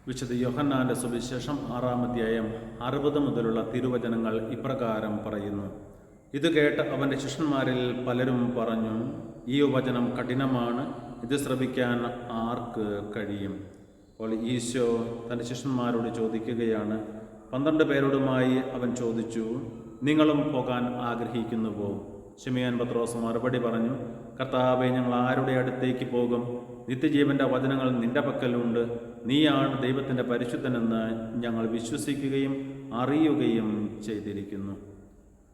വിശുദ്ധ യോഹന്നാന്റെ സുവിശേഷം 6-ാം അധ്യായം 60 മുതലുള്ള തിരുവചനങ്ങൾ ഇപ്രകാരം പറയുന്നു. ഇത് കേട്ട് അവൻ്റെ ശിഷ്യന്മാരിൽ പലരും പറഞ്ഞു, ഈ വചനം കഠിനമാണ്, ഇത് ശ്രവിക്കാൻ ആർക്ക് കഴിയും? അപ്പോൾ ഈശോ തൻ്റെ ശിഷ്യന്മാരോട് ചോദിക്കുകയാണ്. 12 പേരോടുമായി അവൻ ചോദിച്ചു, നിങ്ങളും പോകാൻ ആഗ്രഹിക്കുന്നുവോ? ശിമയോൻ പത്രോസ് മറുപടി പറഞ്ഞു, കർത്താവേ, ഞങ്ങൾ ആരുടെ അടുത്തേക്ക് പോകും? നിത്യജീവൻ്റെ വചനങ്ങൾ നിന്റെ പക്കലുണ്ട്. നീയാണ് ദൈവത്തിൻ്റെ പരിശുദ്ധനെന്ന് ഞങ്ങൾ വിശ്വസിക്കുകയും അറിയുകയും ചെയ്തിരിക്കുന്നു.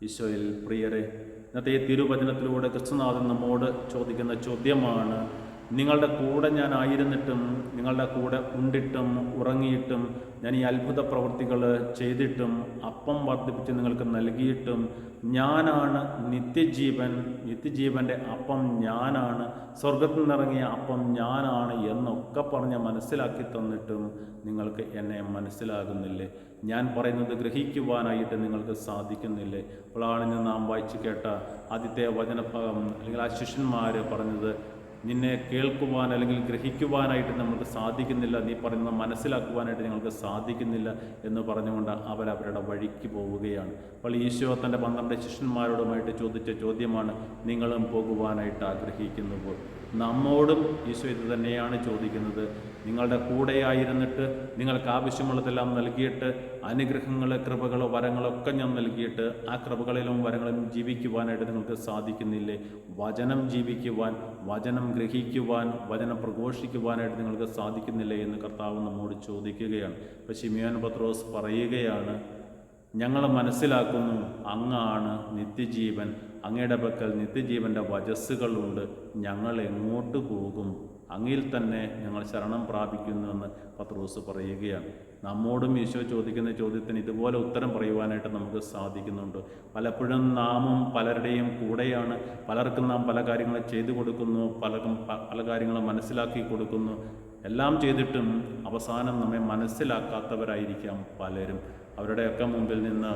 ഈശോയിൽ പ്രിയരെ, ഇന്നത്തെ തിരുവചനത്തിലൂടെ ക്രിസ്തുനാഥൻ നമ്മോട് ചോദിക്കുന്ന ചോദ്യമാണ്, നിങ്ങളുടെ കൂടെ ഞാൻ ആയിരുന്നിട്ടും, നിങ്ങളുടെ കൂടെ ഉണ്ടിട്ടും ഉറങ്ങിയിട്ടും, ഞാൻ ഈ അത്ഭുത പ്രവൃത്തികൾ ചെയ്തിട്ടും, അപ്പം വർദ്ധിപ്പിച്ച് നിങ്ങൾക്ക് നൽകിയിട്ടും, ഞാനാണ് നിത്യജീവൻ്റെ അപ്പം ഞാനാണ്, സ്വർഗത്തിൽ നിന്നിറങ്ങിയ അപ്പം ഞാനാണ് എന്നൊക്കെ പറഞ്ഞ് മനസ്സിലാക്കി തന്നിട്ടും നിങ്ങൾക്ക് എന്നെ മനസ്സിലാകുന്നില്ലേ? ഞാൻ പറയുന്നത് ഗ്രഹിക്കുവാനായിട്ട് നിങ്ങൾക്ക് സാധിക്കുന്നില്ലേ? അപ്പോഴാണ് ഇന്ന് നാം വായിച്ചു കേട്ട ആദ്യത്തെ വചനഭാഗം, അല്ലെങ്കിൽ ആ ശിഷ്യന്മാർ പറഞ്ഞത്, നിന്നെ കേൾക്കുവാൻ അല്ലെങ്കിൽ ഗ്രഹിക്കുവാനായിട്ട് നമുക്ക് സാധിക്കുന്നില്ല, നീ പറയുന്നത് മനസ്സിലാക്കുവാനായിട്ട് ഞങ്ങൾക്ക് സാധിക്കുന്നില്ല എന്ന് പറഞ്ഞുകൊണ്ട് അവരവരുടെ വഴിക്ക് പോവുകയാണ്. അപ്പോൾ ഈശോ തൻ്റെ 12 ശിഷ്യന്മാരോടുമായിട്ട് ചോദിച്ച ചോദ്യമാണ്, നിങ്ങളും പോകുവാനായിട്ട് ആഗ്രഹിക്കുന്നുവോ? നമ്മോടും ഈശോ ഇത് തന്നെയാണ് ചോദിക്കുന്നത്. നിങ്ങളുടെ കൂടെയായിരുന്നിട്ട്, നിങ്ങൾക്ക് ആവശ്യമുള്ളതെല്ലാം നൽകിയിട്ട്, അനുഗ്രഹങ്ങൾ, കൃപകൾ, വരങ്ങളൊക്കെ ഞാൻ നൽകിയിട്ട്, ആ കൃപകളിലും വരങ്ങളിലും ജീവിക്കുവാനായിട്ട് നിങ്ങൾക്ക് സാധിക്കുന്നില്ലേ? വചനം ജീവിക്കുവാൻ, വചനം ഗ്രഹിക്കുവാൻ, വചനം പ്രഘോഷിക്കുവാനായിട്ട് നിങ്ങൾക്ക് സാധിക്കുന്നില്ലേ എന്ന് കർത്താവ് നമ്മോട് ചോദിക്കുകയാണ്. അപ്പോൾ ശിമയോൻ പത്രോസ് പറയുകയാണ്, ഞങ്ങൾ മനസ്സിലാക്കുന്നു അങ്ങാണ് നിത്യജീവൻ, അങ്ങയുടെ പക്കൽ നിത്യജീവൻ്റെ വചസ്സുകളുണ്ട്, ഞങ്ങൾ എങ്ങോട്ട് പോകും? അങ്ങിൽ തന്നെ ഞങ്ങൾ ശരണം പ്രാപിക്കുന്നുവെന്ന് പത്രോസ് പറയുകയാണ്. നമ്മോടും ഈശോ ചോദിക്കുന്ന ചോദ്യത്തിന് ഇതുപോലെ ഉത്തരം പറയുവാനായിട്ട് നമുക്ക് സാധിക്കുന്നുണ്ട്. പലപ്പോഴും നാമും പലരുടെയും കൂടെയാണ്, പലർക്കും നാം പല കാര്യങ്ങളും ചെയ്തു കൊടുക്കുന്നു, പലർക്കും പല കാര്യങ്ങളും മനസ്സിലാക്കി കൊടുക്കുന്നു. എല്ലാം ചെയ്തിട്ടും അവസാനം നമ്മെ മനസ്സിലാക്കാത്തവരായിരിക്കാം പലരും. അവരുടെയൊക്കെ മുമ്പിൽ നിന്ന്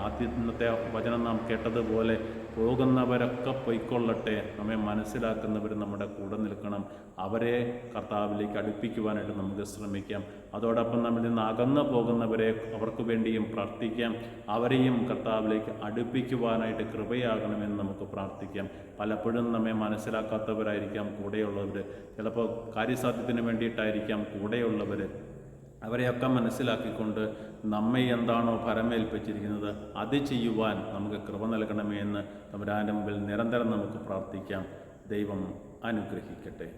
ആദ്യത്തെ വചനം നാം കേട്ടതുപോലെ, പോകുന്നവരൊക്കെ പൊയ്ക്കൊള്ളട്ടെ, നമ്മെ മനസ്സിലാക്കുന്നവർ നമ്മുടെ കൂടെ നിൽക്കണം. അവരെ കർത്താവിലേക്ക് അടുപ്പിക്കുവാനായിട്ട് നമുക്ക് ശ്രമിക്കാം. അതോടൊപ്പം നമ്മിൽ നിന്ന് അകന്നു പോകുന്നവരെ അവർക്ക് വേണ്ടിയും പ്രാർത്ഥിക്കാം. അവരെയും കർത്താവിലേക്ക് അടുപ്പിക്കുവാനായിട്ട് കൃപയാകണമെന്ന് നമുക്ക് പ്രാർത്ഥിക്കാം. പലപ്പോഴും നമ്മെ മനസ്സിലാക്കാത്തവരായിരിക്കാം കൂടെയുള്ളവർ, ചിലപ്പോൾ കാര്യസാധ്യത്തിന് വേണ്ടിയിട്ടായിരിക്കാം കൂടെയുള്ളവർ. അവരെയൊക്കെ മനസ്സിലാക്കിക്കൊണ്ട് നമ്മെ എന്താണോ ഫലമേൽപ്പിച്ചിരിക്കുന്നത് അത് ചെയ്യുവാൻ നമുക്ക് കൃപ നൽകണമേ എന്ന് തമ്പുരാൻ്റെ മുമ്പിൽ നിരന്തരം നമുക്ക് പ്രാർത്ഥിക്കാം. ദൈവം അനുഗ്രഹിക്കട്ടെ.